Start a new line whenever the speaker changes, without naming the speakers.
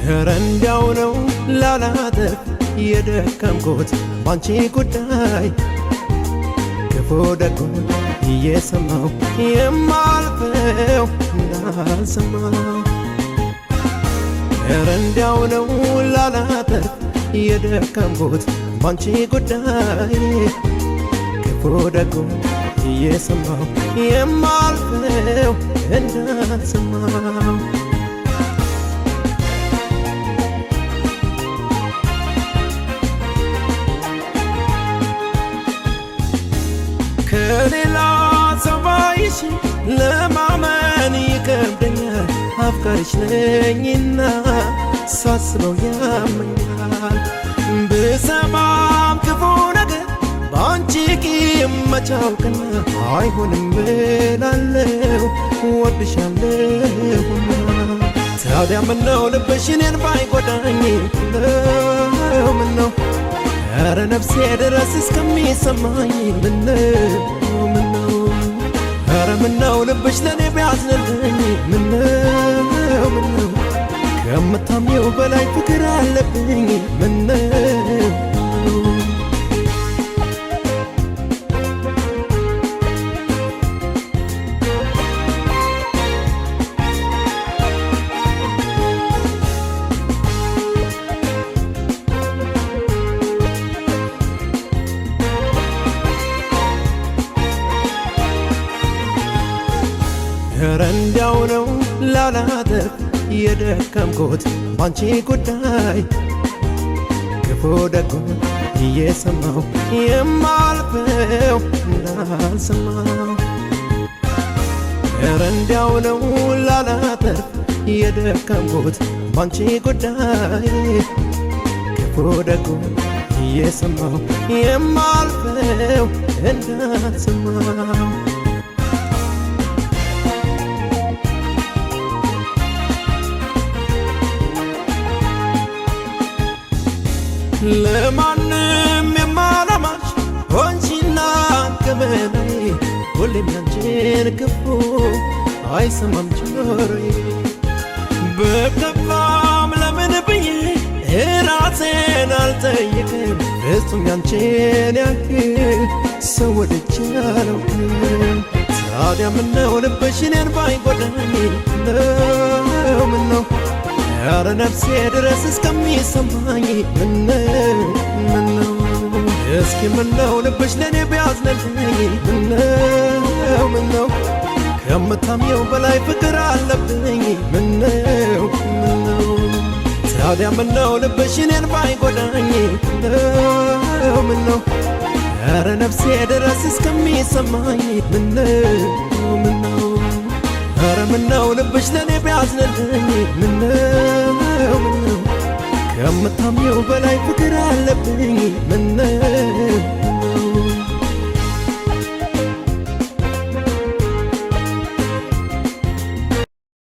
ኧረ እንዲያው ነው ላላተርፍ የደከምኩት ባንቺ ጉዳይ ክፉ ደጉን እየሰማሁ የማልፈው እንዳልሰማሁ ኧረ እንዲያው ነው ላላተርፍ የደከምኩት ባንቺ ጉዳይ ክፉ ደጉን እየሰማሁ የማልፈው እንዳልሰማሁ ከሌላ ሰው ባይሽ ለማመን ይከብደኛል አፍቃሪሽ ነኝና ሳስበው ያመኛል ብሰማም ክፉ ነገር ባንቺ ቂም መቻውቅና አይሆንም ብላለሁ ወድሻለሁና ታዲያ ምነው ልብሽ እኔን ባይጎዳኝ ምነው ኧረ ነፍሴ ድረስ እስከሚሰማኝ ምነው ኧረ ምነው ልብሽ ለኔ ቢያዝንልኝ ምነው ከምታምኚው በላይ ፍቅር አለብኝ ምነው ኧረ እንዲያው ነው ላላተርፍ የደከምኩት ባንቺ ጉዳይ ክፉ ደጉን እየሰማሁ የማልፈው እንዳልሰማሁ ኧረ እንዲያው ነው ላላተርፍ የደከምኩት ባንቺ ጉዳይ ክፉ ደጉን እየሰማሁ የማልፈው እንዳልሰማሁ ለማንም የማላማሽ ሆንሽና ገመናዬ ሁሌም ያንቺን ክፉ አይሰማም ጆሮዬ በከፋም ለምን ብዬ ራሴን አልጠይቅም ፍጹም ያንቺን ያህል ሰው ወድጄ አላውቅም ታዲያ ምነው ልብሽ እኔን ባይጎዳኝ ምነው ኧረ ነፍሴ ድረስ እስከሚሰማኝ ምነው እስኪ ምነው ልብሽ ለኔ ቢያዝንልኝ ምነው ከምታምኚው በላይ ፍቅር አለብኝ ምነው ታዲያ ምነው ልብሽ እኔን ባይጎዳኝ ምነው ኧረ ነፍሴ ድረስ እስከሚሰማኝ ምነው ኧረ ምነው ልብሽ ለኔ ቢያዝንልኝ ምነው ከምታምኚው በላይ ፍቅር አለብኝ ምነው